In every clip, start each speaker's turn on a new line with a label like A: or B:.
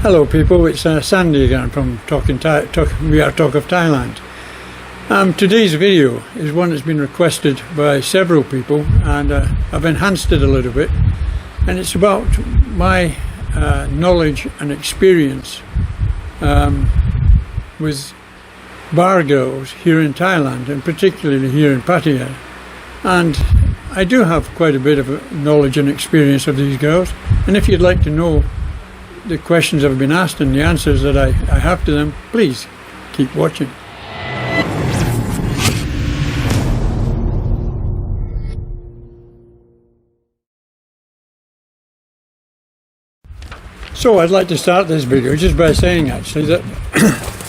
A: Hello people, it's Sandy again from We Are Talk of Thailand. Today's video is one that's been requested by several people, and I've enhanced it a little bit, and it's about my knowledge and experience with bar girls here in Thailand, and particularly here in Pattaya. And I do have quite a bit of knowledge and experience of these girls, and if you'd like to know the questions I've been asked and the answers that I have to them, please keep watching. So I'd like to start this video just by saying actually that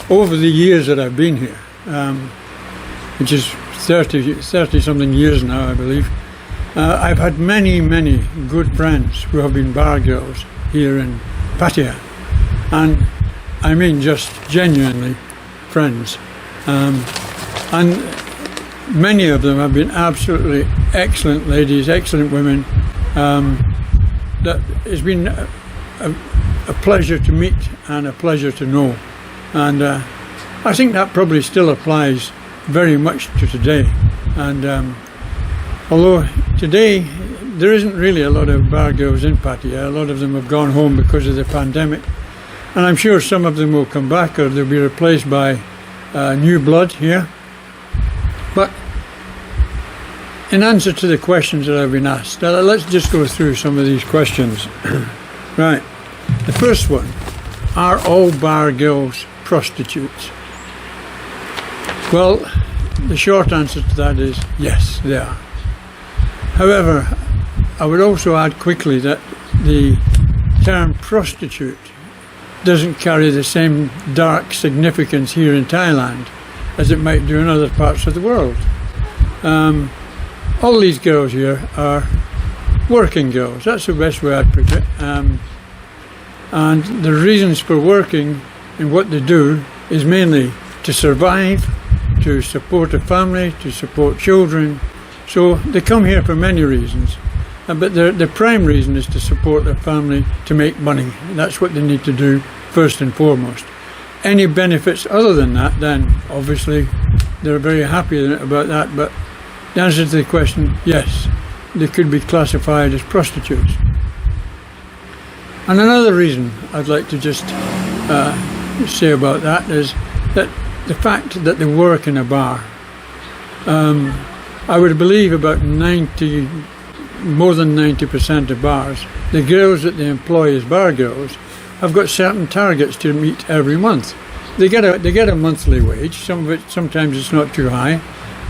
A: over the years that I've been here, which is 30 something years now I believe, I've had many good friends who have been bar girls here in Pattaya, and I mean just genuinely friends, and many of them have been absolutely excellent ladies, excellent women, that has been a pleasure to meet and a pleasure to know, and I think that probably still applies very much to today. And although today there isn't really a lot of bar girls in Pattaya, a lot of them have gone home because of the pandemic, and I'm sure some of them will come back or they'll be replaced by new blood here. But in answer to the questions that I've been asked, let's just go through some of these questions. Right, the first one: are all bar girls prostitutes? Well, the short answer to that is yes, they are. However, I would also add quickly that the term prostitute doesn't carry the same dark significance here in Thailand as it might do in other parts of the world. All these girls here are working girls, that's the best way I'd put it, and the reasons for working in what they do is mainly to survive, to support a family, to support children. So they come here for many reasons, but the prime reason is to support their family, to make money. That's what they need to do first and foremost. Any benefits other than that, then obviously they're very happy about that, but the answer to the question, yes, they could be classified as prostitutes. And another reason I'd like to just say about that is that the fact that they work in a bar. I would believe about more than 90% of bars, the girls that they employ as bar girls have got certain targets to meet every month. They get a monthly wage. Some of it, sometimes it's not too high,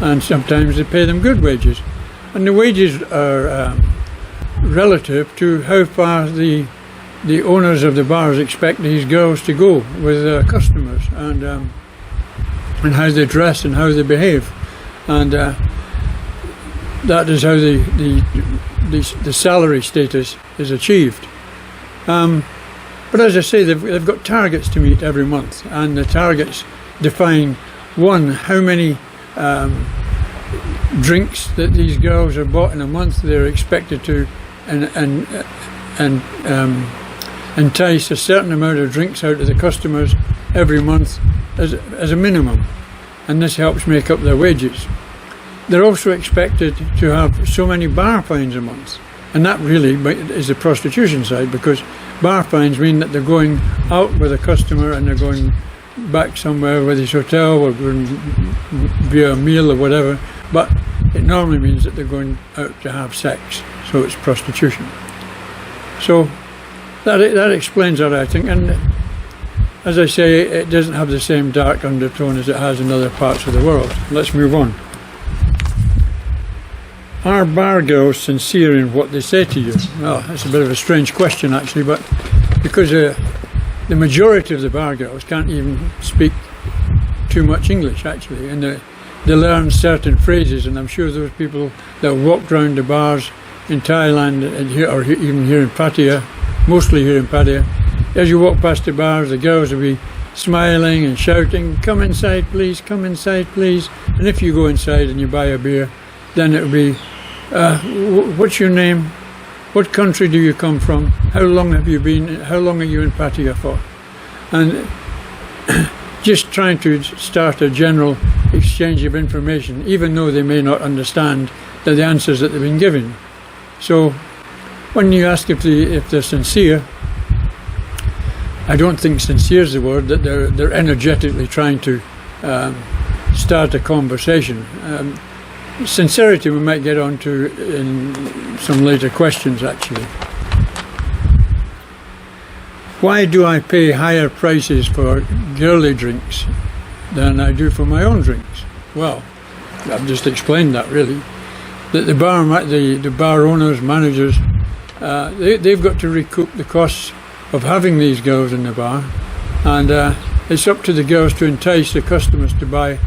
A: and sometimes they pay them good wages. And the wages are relative to how far the owners of the bars expect these girls to go with their customers, and how they dress and how they behave, and that is how the salary status is achieved. But as I say, they've got targets to meet every month, and the targets define, one, how many drinks that these girls are bought in a month. They're expected to entice a certain amount of drinks out to the customers every month as a minimum, and this helps make up their wages. They're also expected to have so many bar fines a month, and that really is the prostitution side, because bar fines mean that they're going out with a customer and they're going back somewhere, whether it's hotel or going via a meal or whatever, but it normally means that they're going out to have sex, so it's prostitution. So that explains that, I think, and as I say, it doesn't have the same dark undertone as it has in other parts of the world. Let's move on. Are bar girls sincere in what they say to you? Well, that's a bit of a strange question actually, but because the majority of the bar girls can't even speak too much English actually, and they learn certain phrases, and I'm sure those people that walk around the bars in Thailand and here, or even here in Pattaya, mostly here in Pattaya, as you walk past the bars, the girls will be smiling and shouting, "Come inside please, come inside please." And if you go inside and you buy a beer, then it will be, what's your name? What country do you come from? How long have you been? How long are you in Pattaya for? and just trying to start a general exchange of information, even though they may not understand the answers that they've been given. So when you ask if they're sincere, I don't think sincere is the word, that they're energetically trying to start a conversation. Sincerity we might get on to in some later questions, actually. Why do I pay higher prices for girly drinks than I do for my own drinks? Well, I've just explained that, really. That the bar owners, managers, they've got to recoup the costs of having these girls in the bar, and it's up to the girls to entice the customers to buy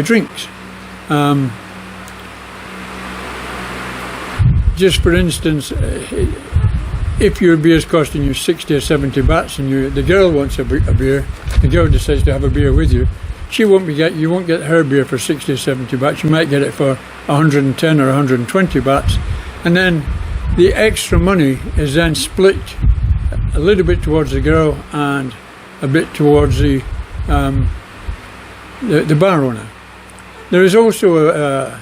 A: drinks. Just for instance, if your beer is costing you 60 or 70 bahts and the girl wants a beer, the girl decides to have a beer with you, you won't get her beer for 60 or 70 bahts, you might get it for 110 or 120 bahts, and then the extra money is then split a little bit towards the girl and a bit towards the bar owner. There is also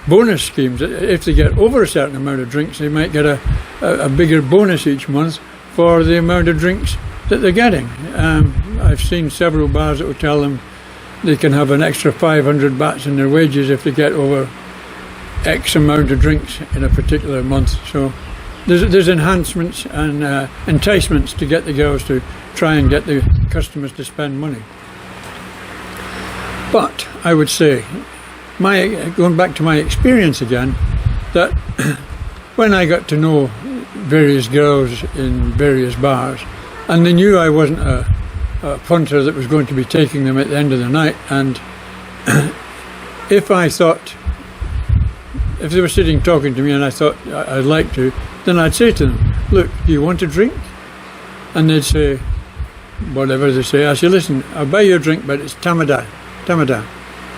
A: bonus schemes. If they get over a certain amount of drinks, they might get a bigger bonus each month for the amount of drinks that they're getting. I've seen several bars that will tell them they can have an extra 500 bahts in their wages if they get over X amount of drinks in a particular month. So there's enhancements and enticements to get the girls to try and get the customers to spend money. But I would say, going back to my experience again, that when I got to know various girls in various bars, and they knew I wasn't a punter that was going to be taking them at the end of the night, and if they were sitting talking to me and I thought I'd like to, then I'd say to them, look, do you want a drink? And they'd say, whatever they say. I say, listen, I'll buy you a drink, but it's tamada,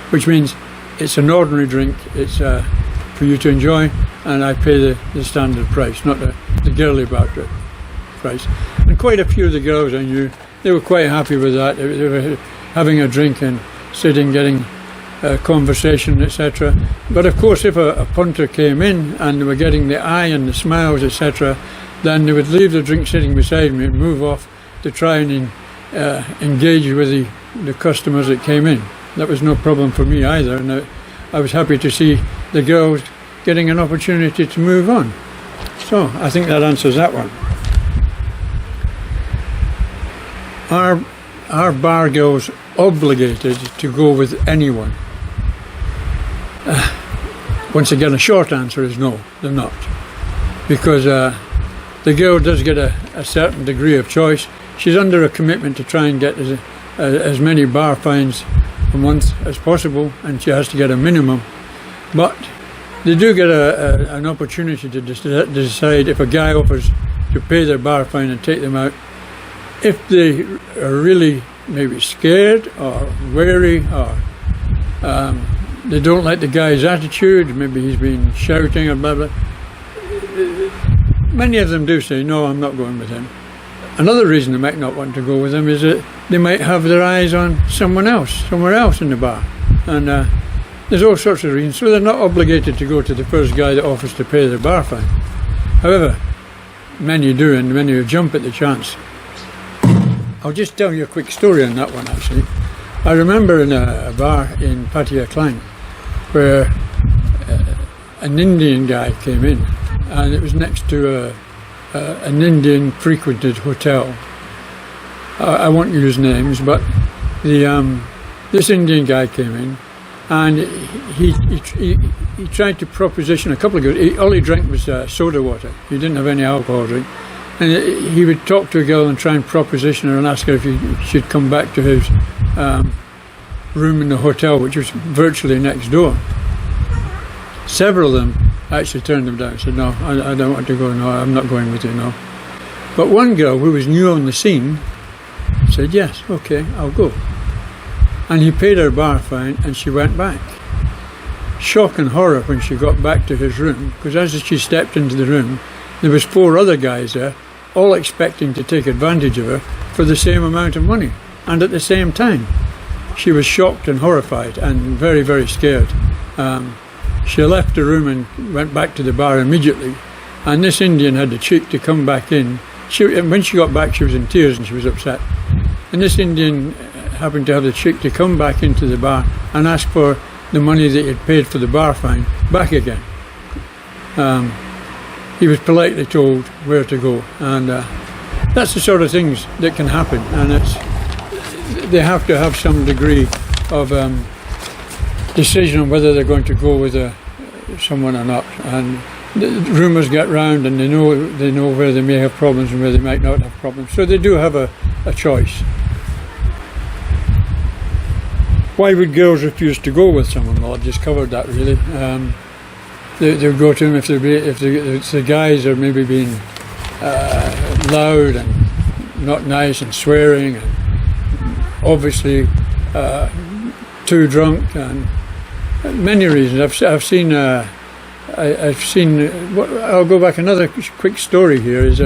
A: which means it's an ordinary drink, it's for you to enjoy, and I pay the standard price, not the girly bar price. And quite a few of the girls I knew, they were quite happy with that. They were having a drink and sitting, getting conversation, etc. But of course, if a punter came in and they were getting the eye and the smiles, etc., then they would leave the drink sitting beside me and move off to try and engage with the customers that came in. That was no problem for me either, and I was happy to see the girls getting an opportunity to move on. So I think that answers that one. Are bar girls obligated to go with anyone? Once again, a short answer is no, they're not. Because the girl does get a certain degree of choice. She's under a commitment to try and get as many bar fines a month as possible, and she has to get a minimum. But they do get an opportunity to decide, if a guy offers to pay their bar fine and take them out, if they are really maybe scared or wary, or they don't like the guy's attitude, maybe he's been shouting or blah blah. Many of them do say, no, I'm not going with him. Another reason they might not want to go with him is that they might have their eyes on somewhere else in the bar. And there's all sorts of reasons. So they're not obligated to go to the first guy that offers to pay their bar fine. However, many do, and many jump at the chance. I'll just tell you a quick story on that one, actually. I remember in a bar in Pattaya Klang where an Indian guy came in, and it was next to an Indian frequented hotel. I won't use names, but this Indian guy came in, and he tried to proposition a couple of girls. All he drank was soda water. He didn't have any alcohol drink. And he would talk to a girl and try and proposition her and ask her if she'd come back to his room in the hotel, which was virtually next door. Several of them actually turned him down, said, no, I don't want to go, no, I'm not going with you, no. But one girl who was new on the scene said, yes, okay, I'll go. And he paid her bar fine, and she went back. Shock and horror when she got back to his room, because as she stepped into the room, there was 4 other guys there, all expecting to take advantage of her for the same amount of money. And at the same time, she was shocked and horrified and very, very scared. She left the room and went back to the bar immediately. And this Indian had the cheek to come back in. When she got back, she was in tears and she was upset. And this Indian happened to have the cheek to come back into the bar and ask for the money that he had paid for the bar fine back again. He was politely told where to go, and that's the sort of things that can happen, and they have to have some degree of decision on whether they're going to go with someone or not. And the rumours get round, and they know where they may have problems and where they might not have problems. So they do have a choice. Why would girls refuse to go with someone? Well, I've just covered that really. They'll go to him if the guys are maybe being loud and not nice and swearing and obviously too drunk, and many reasons. I've seen. I'll go back. Another quick story here is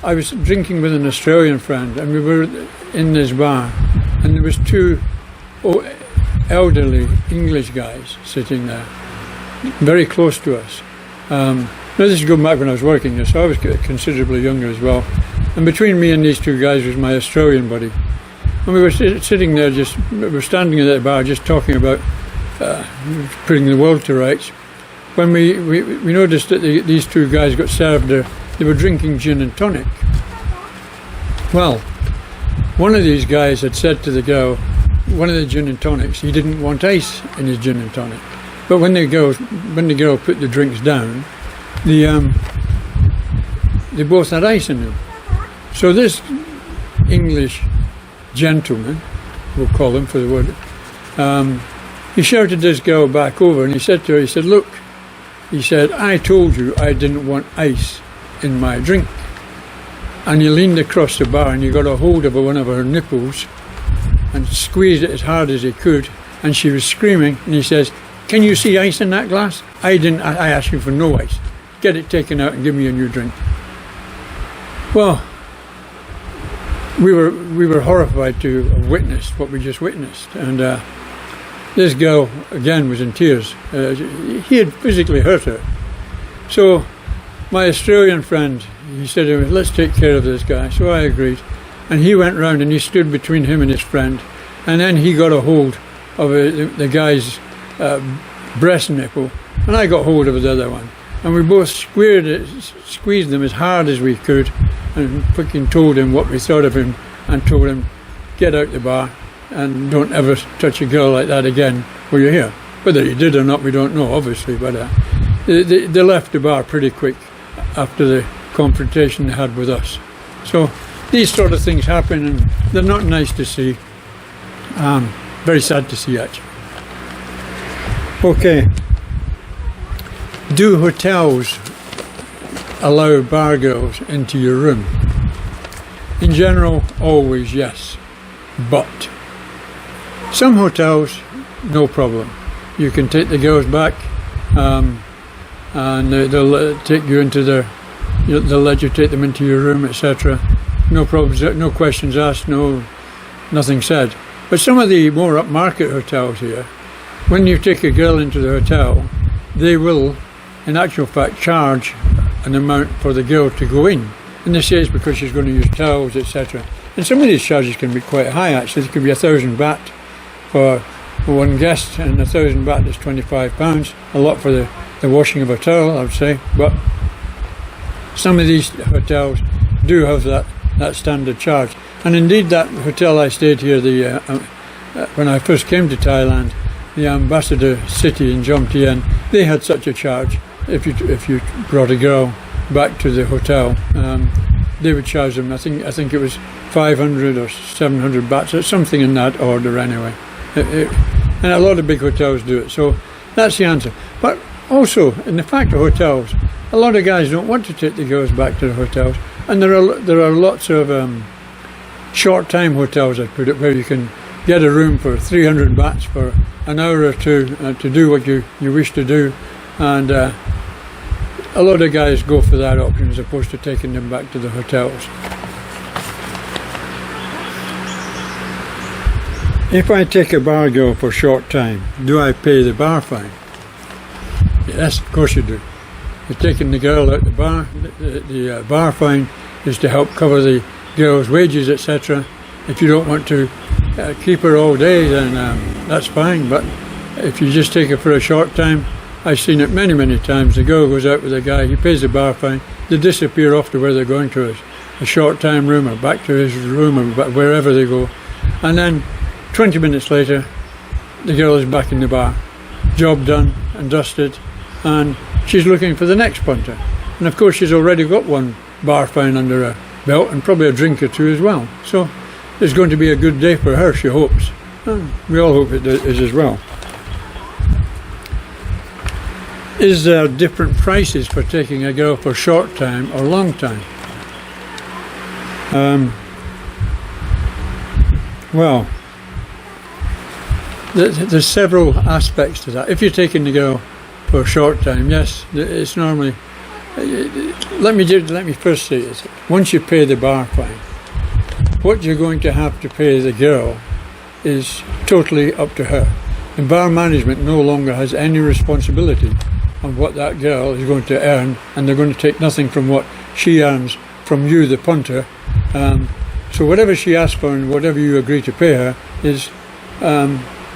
A: I was drinking with an Australian friend, and we were in this bar, and there was two elderly English guys sitting there, very close to us. Now this is going back when I was working there, so I was considerably younger as well. And between me and these two guys was my Australian buddy. And we were sitting there, we were standing at that bar just talking about putting the world to rights, when we noticed that these two guys got served they were drinking gin and tonic. Well, one of these guys had said to the girl, one of the gin and tonics, he didn't want ice in his gin and tonic. But when the girl put the drinks down, they both had ice in them. So this English gentleman, we'll call him for the word, he shouted this girl back over, and he said to her, he said, "Look," he said, "I told you I didn't want ice in my drink." And he leaned across the bar and he got a hold of one of her nipples and squeezed it as hard as he could, and she was screaming, and he says, "Can you see ice in that glass? I asked you for no ice. Get it taken out and give me a new drink." Well, we were horrified to have witnessed what we just witnessed, and this girl again was in tears. He had physically hurt her. So my Australian friend, he said, "Let's take care of this guy." So I agreed, and he went round and he stood between him and his friend, and then he got a hold of the guy's breast nipple, and I got hold of the other one, and we both squeezed them as hard as we could, and fucking told him what we thought of him, and told him, "Get out the bar and don't ever touch a girl like that again while you're here." Whether he did or not, we don't know, obviously, but they left the bar pretty quick after the confrontation they had with us. So these sort of things happen, and they're not nice to see. Very sad to see, actually. Okay. Do hotels allow bar girls into your room? In general, always yes. But some hotels, no problem. You can take the girls back, and they'll take you into they'll let you take them into your room, etc. No problems, no questions asked, nothing said. But some of the more upmarket hotels here, when you take a girl into the hotel, they will, in actual fact, charge an amount for the girl to go in. And they say it's because she's going to use towels, etc. And some of these charges can be quite high, actually. It could be 1,000 baht for one guest, and 1,000 baht is £25. A lot for the washing of a towel, I would say. But some of these hotels do have that standard charge. And indeed, that hotel I stayed here, when I first came to Thailand, the Ambassador City in Jomtien, they had such a charge. If you brought a girl back to the hotel, they would charge them. I think it was 500 or 700 bahts, or something in that order anyway. And a lot of big hotels do it. So that's the answer. But also, in the fact of hotels, a lot of guys don't want to take the girls back to the hotels, and there are lots of short-time hotels, I put it, where you can get a room for 300 bahts for an hour or two to do what you wish to do, and a lot of guys go for that option as opposed to taking them back to the hotels. If I take a bar girl for a short time, do I pay the bar fine? Yes, of course you do. You're taking the girl out the bar. The bar fine is to help cover the girl's wages, etc. If you don't want to keep her all day, then that's fine. But if you just take her for a short time, I've seen it many, many times. The girl goes out with a guy, he pays the bar fine, they disappear off to where they're going to, a short time room or back to his room or wherever they go. And then 20 minutes later, the girl is back in the bar, job done and dusted, and she's looking for the next punter. And of course she's already got one bar fine under her belt and probably a drink or two as well. So it's going to be a good day for her, she hopes. And we all hope it is as well. Is there different prices for taking a girl for short time or long time? Well, there's several aspects to that. If you're taking the girl for a short time, yes, it's normally. Let me first say this: once you pay the bar fine, what you're going to have to pay the girl is totally up to her. And bar management no longer has any responsibility on what that girl is going to earn, and they're going to take nothing from what she earns from you, the punter. So whatever she asks for and whatever you agree to pay her is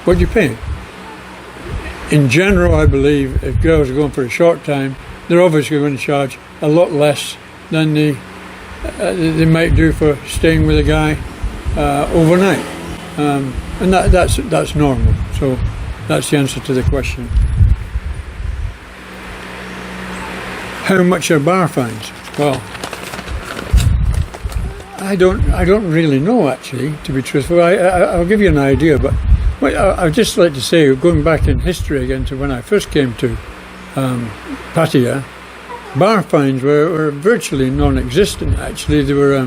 A: what you pay. In general, I believe if girls are going for a short time, they're obviously going to charge a lot less than they might do for staying with a guy overnight, and that's normal. So that's the answer to the question. How much are bar fines? Well, I don't really know, actually, to be truthful. I'll give you an idea, but I'd just like to say, going back in history again to when I first came to Pattaya, bar fines were virtually non-existent, actually. They were,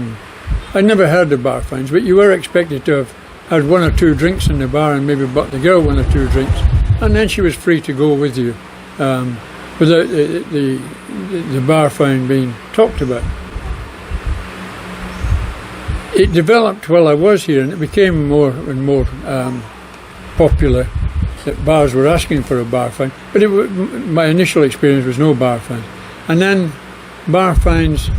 A: I'd never heard of bar fines, but you were expected to have had one or two drinks in the bar and maybe bought the girl one or two drinks, and then she was free to go with you without the bar fine being talked about. It developed while I was here, and it became more and more popular that bars were asking for a bar fine, but my initial experience was no bar fine. And then bar fines,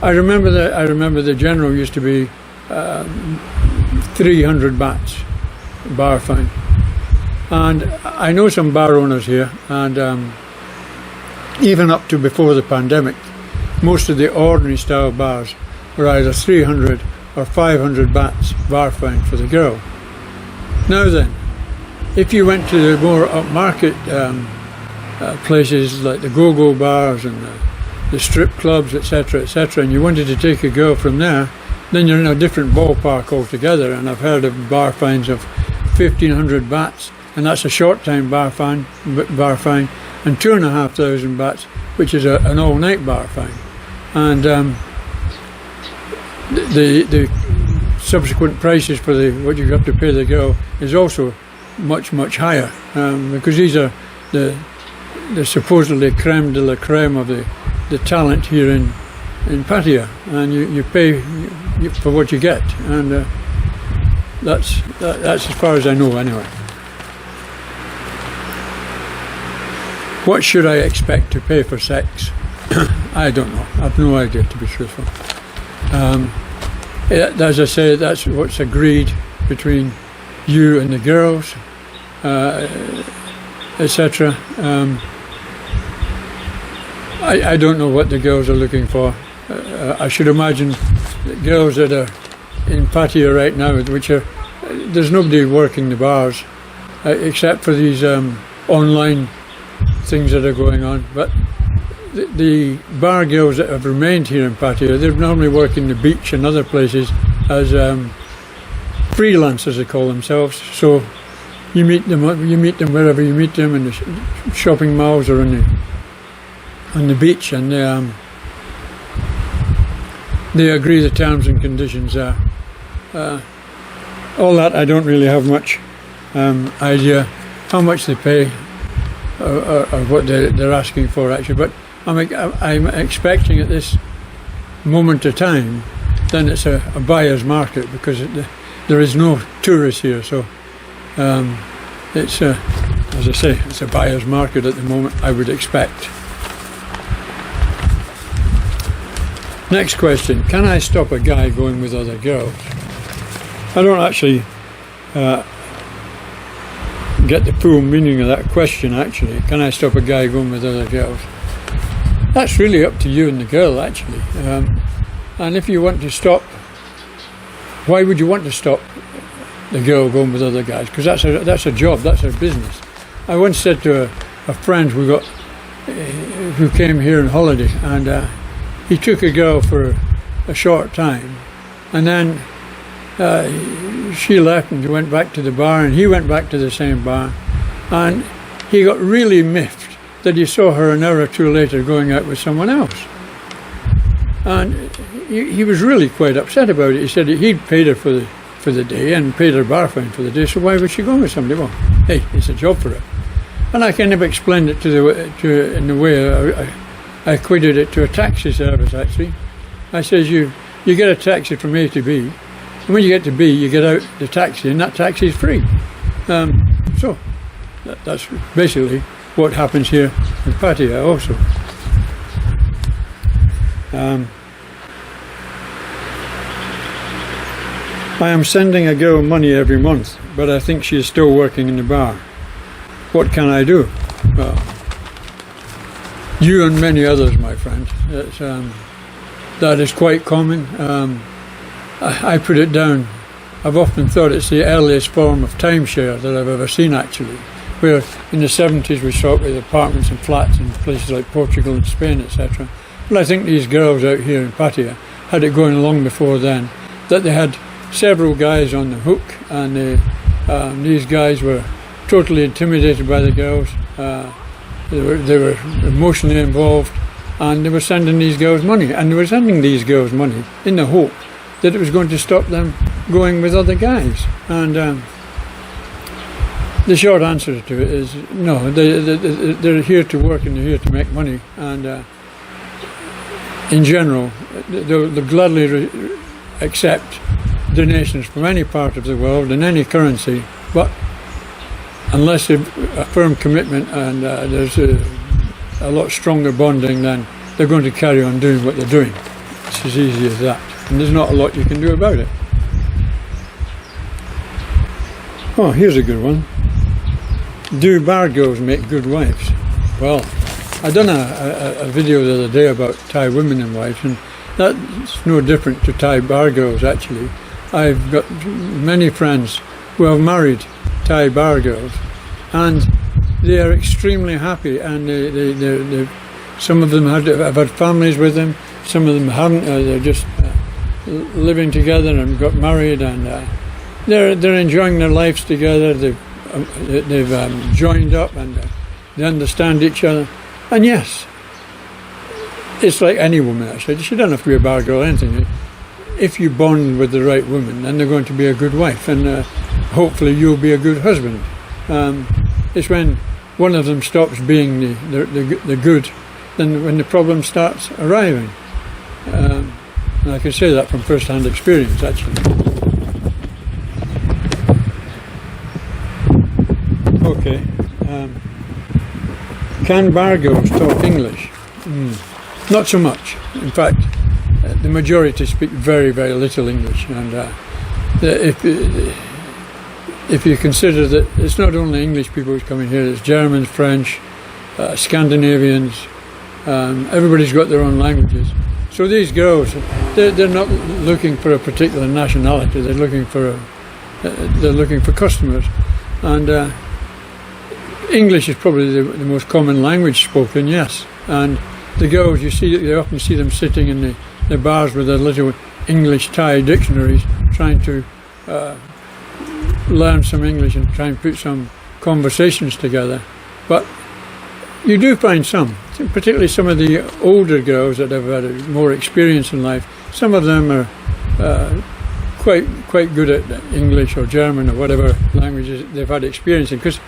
A: I remember the general used to be 300 bahts bar fine, and I know some bar owners here, and even up to before the pandemic, most of the ordinary style bars were either 300 or 500 bahts bar fine for the girl. Now then, if you went to the more upmarket places like the go-go bars and the strip clubs, etc., and you wanted to take a girl from there, then you're in a different ballpark altogether. And I've heard of bar fines of 1,500 bahts, and that's a short-time bar fine, and 2,500 bahts, which is an all-night bar fine. And the subsequent prices for what you have to pay the girl is also much, much higher, because these are the supposedly creme de la creme of the talent here in Pattaya, and you pay for what you get, and that's as far as I know anyway. What should I expect to pay for sex? I don't know. I've no idea, to be truthful. As I say, that's what's agreed between you and the girls, etc. I don't know what the girls are looking for. I should imagine that girls that are in Pattaya right now, there's nobody working the bars, except for these online things that are going on. But the bar girls that have remained here in Pattaya, they're normally working the beach and other places as freelancers, they call themselves. So you meet them wherever you meet them, in the shopping malls or on the beach, and they agree the terms and conditions there. All that I don't really have much idea how much they pay or what they're asking for, actually. But I'm expecting at this moment of time, then it's a buyer's market, because there is no tourists here. So it's as I say, it's a buyer's market at the moment, I would expect. Next question: can I stop a guy going with other girls? I don't actually get the full meaning of that question, actually. Can I stop a guy going with other girls? That's really up to you and the girl, actually. And if you want to stop, why would you want to stop the girl going with other guys? Because that's a job, that's her business. I once said to a friend who came here on holiday, and he took a girl for a short time, and then she left and went back to the bar, and he went back to the same bar, and he got really miffed that he saw her an hour or two later going out with someone else. And he was really quite upset about it. He said he'd paid her for the day and paid her bar fine for the day, so why would she go with somebody? Well, hey, it's a job for her. And I kind of explained it in the way I equated it to a taxi service, actually. I says you get a taxi from A to B, and when you get to B, you get out the taxi, and that taxi is free. So that's basically what happens here in Pattaya also. I am sending a girl money every month, but I think she is still working in the bar. What can I do? Well, you and many others, my friend. That is quite common. I put it down. I've often thought it's the earliest form of timeshare that I've ever seen, actually, where in the 70s we saw it with apartments and flats in places like Portugal and Spain, etc. Well, I think these girls out here in Pattaya had it going long before then, that they had several guys on the hook, and these guys were totally intimidated by the girls. They were emotionally involved, and they were sending these girls money, and they were sending these girls money in the hope that it was going to stop them going with other guys. And the short answer to it is no. They're here to work, and they're here to make money, and in general they'll gladly accept donations from any part of the world in any currency, but unless a firm commitment and there's a lot stronger bonding, then they're going to carry on doing what they're doing. It's as easy as that, and there's not a lot you can do about it. Oh, here's a good one. Do bar girls make good wives? Well, I done a video the other day about Thai women and wives, and that's no different to Thai bar girls, actually. I've got many friends who have married Thai bar girls, and they are extremely happy, and they some of them have had families with them, some of them haven't. They're just living together and got married, and they're enjoying their lives together. They've joined up, and they understand each other. And yes, it's like any woman, actually. She doesn't have to be a bar girl or anything. If you bond with the right woman, then they're going to be a good wife, and hopefully you'll be a good husband. It's when one of them stops being the good, then when the problem starts arriving. And I can say that from first-hand experience, actually. Okay. Can bar girls talk English? Not so much. In fact, the majority speak very, very little English, and if you consider that it's not only English people who's coming here, it's Germans, French, Scandinavians, everybody's got their own languages. So these girls, they're not looking for a particular nationality, they're looking for customers. And English is probably the most common language spoken, yes. And the girls, you often see them sitting in the bars with their little English Thai dictionaries, trying to learn some English and try and put some conversations together. But you do find some, particularly some of the older girls that have had more experience in life. Some of them are quite good at English or German or whatever languages they've had experience in, because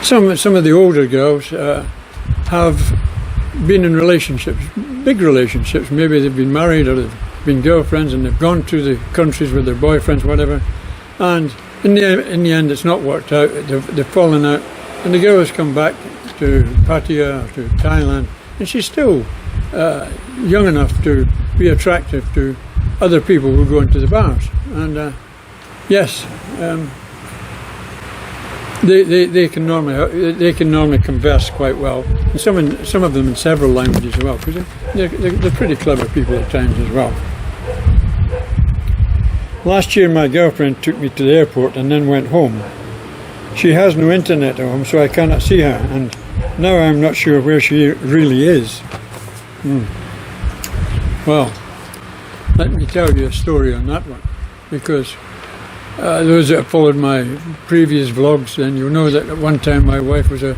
A: some of the older girls have been in relationships, big relationships. Maybe they've been married or they've been girlfriends and they've gone to the countries with their boyfriends, whatever. And in the end, it's not worked out. They've fallen out, and the girl has come back to Pattaya or to Thailand, and she's still young enough to be attractive to other people who go into the bars. And yes, they can normally converse quite well, and some of them in several languages as well, because they're pretty clever people at times as well. Last year my girlfriend took me to the airport and then went home. She has no internet at home, so I cannot see her, and now I'm not sure where she really is. Well, let me tell you a story on that one, because those that have followed my previous vlogs, then you'll know that at one time my wife was a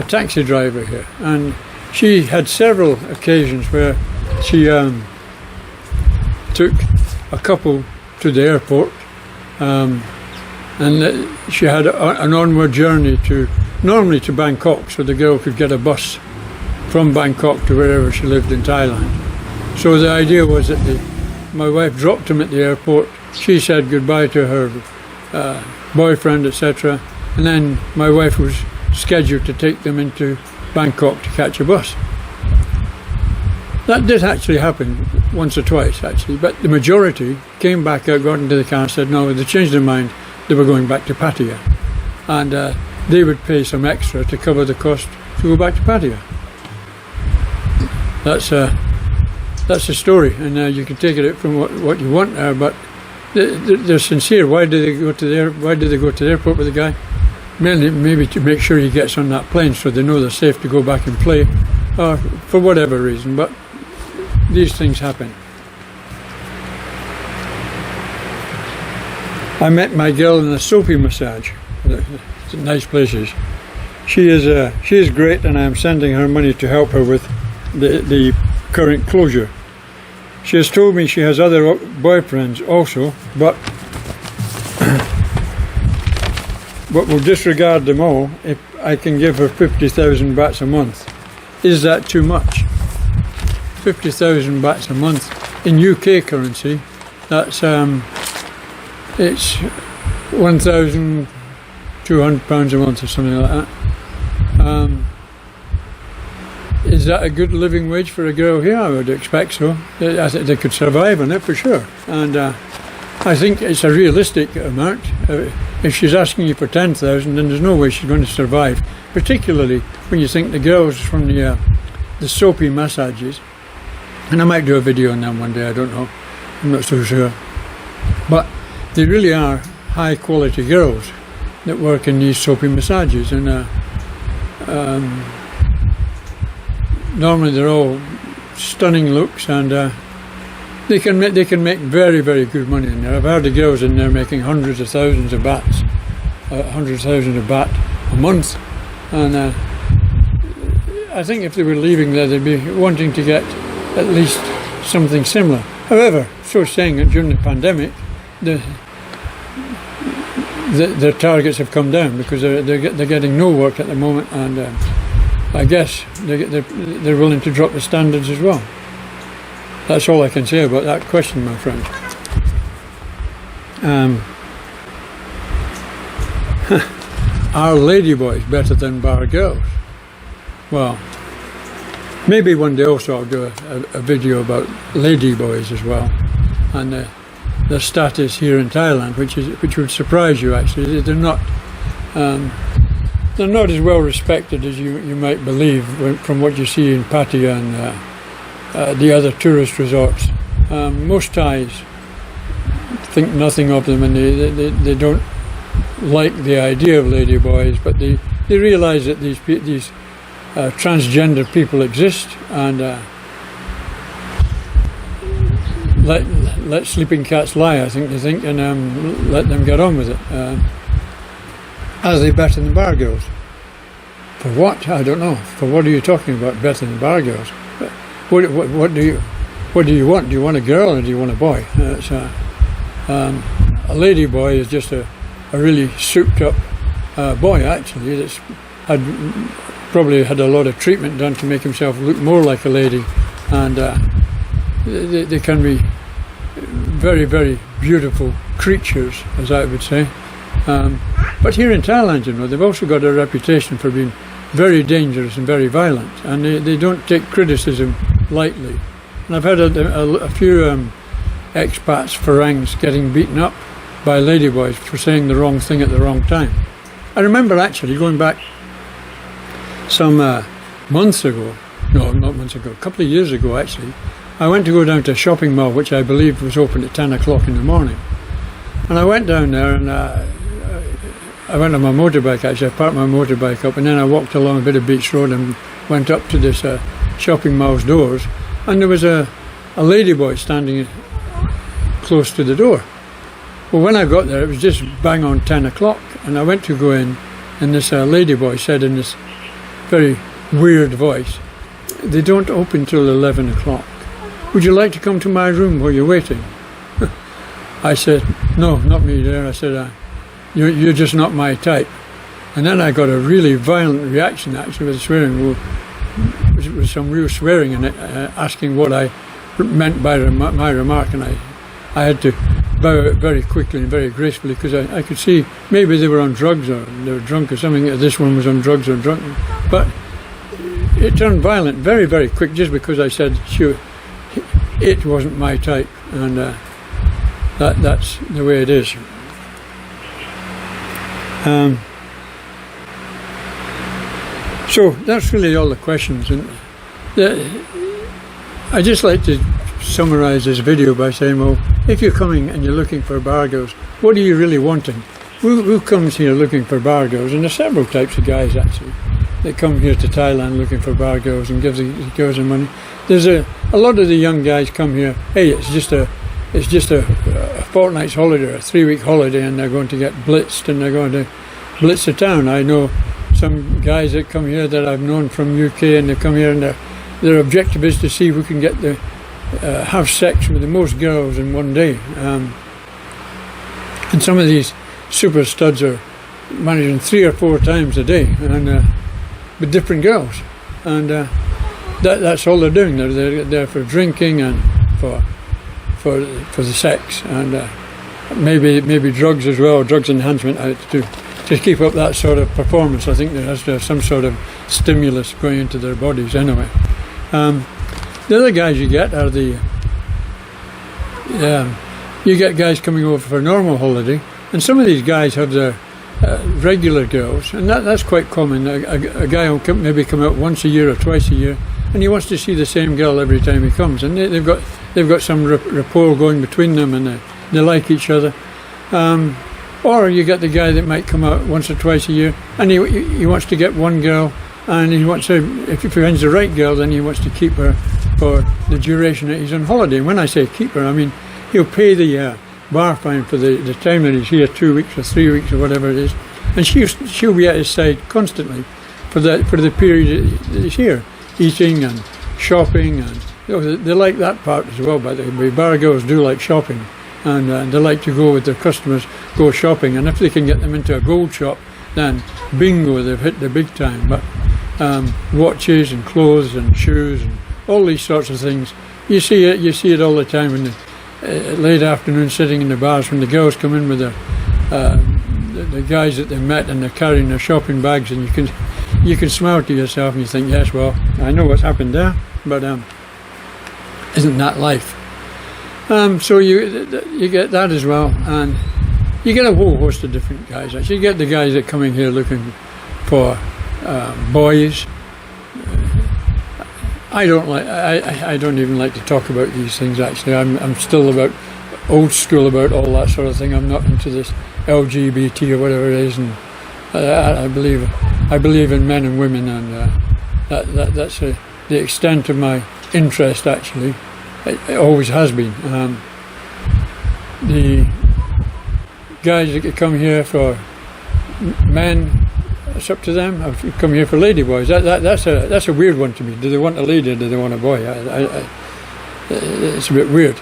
A: taxi driver here, and she had several occasions where she took a couple to the airport, and she had an onward journey normally to Bangkok, so the girl could get a bus from Bangkok to wherever she lived in Thailand. So the idea was that my wife dropped him at the airport, she said goodbye to her boyfriend, etc., and then my wife was scheduled to take them into Bangkok to catch a bus. That did actually happen once or twice, actually, but the majority came back out, got into the car and said no, they changed their mind, they were going back to Pattaya, and they would pay some extra to cover the cost to go back to Pattaya. That's the story, and you can take it from what you want there, but they're sincere. Why did they go to the airport with the guy? Mainly maybe to make sure he gets on that plane so they know they're safe to go back and play, or for whatever reason, but these things happen. I met my girl in a soapy massage. It's nice places. She is great, and I am sending her money to help her with the current closure. She has told me she has other boyfriends also, but will disregard them all if I can give her 50,000 bahts a month. Is that too much? 50,000 bahts a month in UK currency, that's it's £1,200 a month or something like that. Is that a good living wage for a girl here? I would expect so. I think they could survive on it for sure, and I think it's a realistic amount. If she's asking you for 10,000, then there's no way she's going to survive, particularly when you think the girls from the soapy massages, and I might do a video on them one day, I don't know, I'm not so sure, but they really are high quality girls that work in these soapy massages, and normally they're all stunning looks, and they can make very, very good money in there. I've heard the girls in there making hundreds of thousands of bahts, baht a month, and I think if they were leaving there, they'd be wanting to get at least something similar. However, so saying that during the pandemic, their targets have come down because they're getting no work at the moment, and I guess they're willing to drop the standards as well. That's all I can say about that question, my friend. Are ladyboys better than bar girls? Well, maybe one day also I'll do a video about ladyboys as well, and their status here in Thailand, which would surprise you actually. They're not as well respected as you might believe from what you see in Pattaya and the other tourist resorts. Most Thais think nothing of them, and they don't like the idea of ladyboys, but they realise that these transgender people exist, and let sleeping cats lie, I think they think, and let them get on with it. Are they better than bar girls? For what? I don't know. For what are you talking about, better than bar girls? What do you want? Do you want a girl or do you want a boy? A lady boy is just a really souped up boy, actually, that's had probably had a lot of treatment done to make himself look more like a lady, and they can be very, very beautiful creatures, as I would say. But here in Thailand, you know, they've also got a reputation for being very dangerous and very violent, and they don't take criticism lightly. And I've had a few expats, Farangs, getting beaten up by Ladyboys for saying the wrong thing at the wrong time. I remember actually going back some months ago, no, not months ago, a couple of years ago actually, I went to go down to a shopping mall which I believed was open at 10 o'clock in the morning. And I went down there and I went on my motorbike actually, I parked my motorbike up and then I walked along a bit of beach road and went up to this shopping mall's doors, and there was a ladyboy standing close to the door. Well, when I got there it was just bang on 10 o'clock and I went to go in, and this ladyboy said in this very weird voice, "They don't open till 11 o'clock. Would you like to come to my room while you're waiting?" I said, "No, not me there." I said, you're just not my type." And then I got a really violent reaction actually with swearing, with some real swearing in it, asking what I meant by my remark, and I had to bow very quickly and very gracefully because I could see maybe they were on drugs or they were drunk or something. This one was on drugs or drunk. But it turned violent very, very quick just because I said it wasn't my type, and that's the way it is. So that's really all the questions, and I just like to summarize this video by saying, well, if you're coming and you're looking for bar girls, what are you really wanting? Who comes here looking for bar girls? And there's several types of guys actually that come here to Thailand looking for bar girls and give the girls their money. There's a lot of the young guys come here, hey, it's just a fortnight's holiday or a 3-week holiday, and they're going to get blitzed and they're going to blitz the town. I know some guys that come here that I've known from UK, and they come here and their objective is to see who can get have sex with the most girls in one day. And some of these super studs are managing 3 or 4 times a day, and with different girls. And that's all they're doing. They're there for drinking and for the sex, and maybe drugs as well, drugs enhancement to keep up that sort of performance. I think there has to have some sort of stimulus going into their bodies anyway. The other guys you get are you get guys coming over for a normal holiday, and some of these guys have their regular girls, and that's quite common. A guy will maybe come out once a year or twice a year, and he wants to see the same girl every time he comes, and they've got some rapport going between them, and they like each other. Or you get the guy that might come out once or twice a year, and he wants to get one girl, and he wants to, if he finds the right girl, then he wants to keep her for the duration that he's on holiday. And when I say keep her, I mean he'll pay the bar fine for the time that he's here, 2 weeks or 3 weeks or whatever it is, and she'll be at his side constantly for the period that he's here, eating and shopping, and they like that part as well. By the way, bar girls do like shopping, and they like to go with their customers, go shopping, and if they can get them into a gold shop, then bingo, they've hit the big time. But watches and clothes and shoes and all these sorts of things, you see it all the time in the late afternoon, sitting in the bars when the girls come in with the guys that they met, and they're carrying their shopping bags, and you can smile to yourself and you think, yes, well, I know what's happened there, but isn't that life? So you get that as well, and you get a whole host of different guys. Actually, you get the guys that come in here looking for boys. I don't even like to talk about these things. Actually, I'm still about old school about all that sort of thing. I'm not into this LGBT or whatever it is, and I believe in men and women, and that's the extent of my interest. Actually, it always has been. The guys that come here for men, it's up to them. I've come here for ladyboys. That's a weird one to me. Do they want a lady or do they want a boy? It's a bit weird.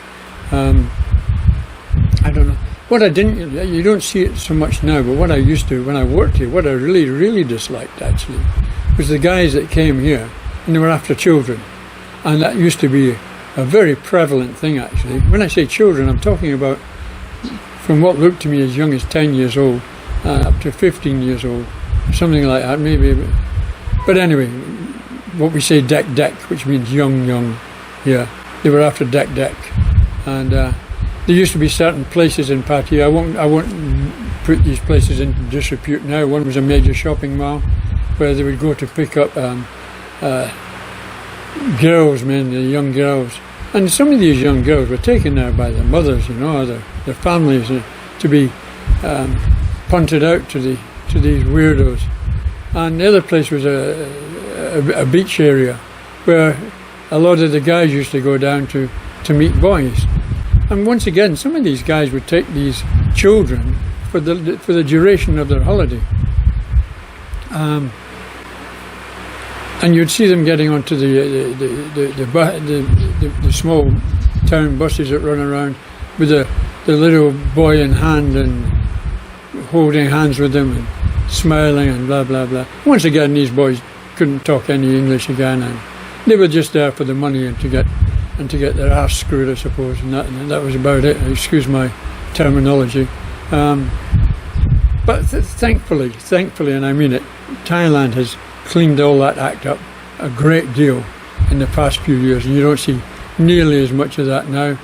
A: I don't know. What I didn't, you don't see it so much now, but what I used to when I worked here, what I really, really disliked actually, was the guys that came here and they were after children. And that used to be a very prevalent thing, actually. When I say children, I'm talking about from what looked to me as young as 10 years old up to 15 years old, something like that, maybe. But anyway, what we say deck, which means young, yeah. They were after deck. And there used to be certain places in Pattaya. I won't put these places into disrepute now. One was a major shopping mall where they would go to pick up girls, mainly young girls. And some of these young girls were taken there by their mothers, or their families, to be punted out to these weirdos. And the other place was a beach area where a lot of the guys used to go down to meet boys. And once again, some of these guys would take these children for the duration of their holiday. And you'd see them getting onto the small town buses that run around with the little boy in hand and holding hands with them and smiling and blah blah blah. Once again, these boys couldn't talk any English again, and they were just there for the money and to get their arse screwed, I suppose, and that was about it. Excuse my terminology. But thankfully, and I mean it, Thailand has cleaned all that act up a great deal in the past few years, and you don't see nearly as much of that now.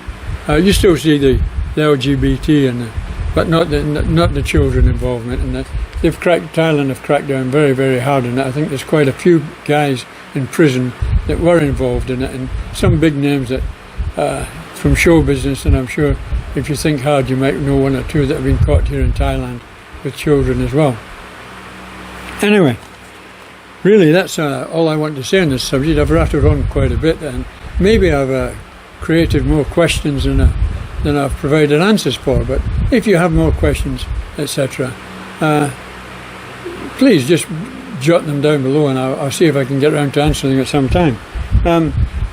A: You still see the LGBT but not the children involvement, and Thailand have cracked down very, very hard on it. I think there's quite a few guys in prison that were involved in it, and some big names that from show business, and I'm sure if you think hard you might know one or two that have been caught here in Thailand with children as well. Anyway, really that's all I want to say on this subject. I've rattled on quite a bit, and maybe I've created more questions than I've provided answers for, but if you have more questions, etc., please just jot them down below, and I'll see if I can get around to answering them at some time.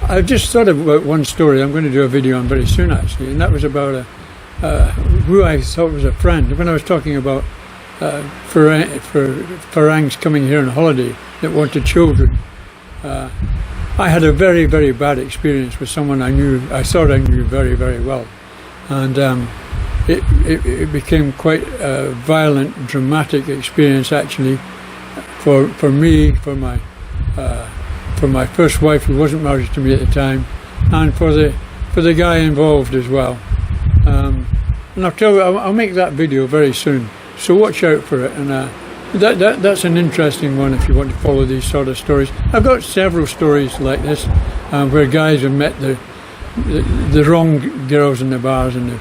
A: I've just thought about one story I'm going to do a video on very soon, actually, and that was about who I thought was a friend. When I was talking about Farangs coming here on holiday that wanted children, I had a very, very bad experience with someone I thought I knew very, very well, and it became quite a violent, dramatic experience, actually, for me, for my first wife, who wasn't married to me at the time, and for the guy involved as well. And I'll make that video very soon, so watch out for it. And that's an interesting one if you want to follow these sort of stories. I've got several stories like this where guys have met the wrong girls in the bars and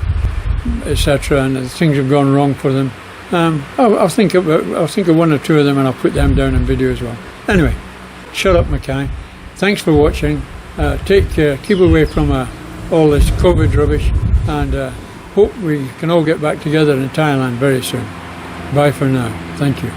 A: etc., and things have gone wrong for them. I'll think of one or two of them, and I'll put them down in video as well. Anyway, shut up, Mackay. Thanks for watching. Take care. Keep away from all this COVID rubbish, and hope we can all get back together in Thailand very soon. Bye for now. Thank you.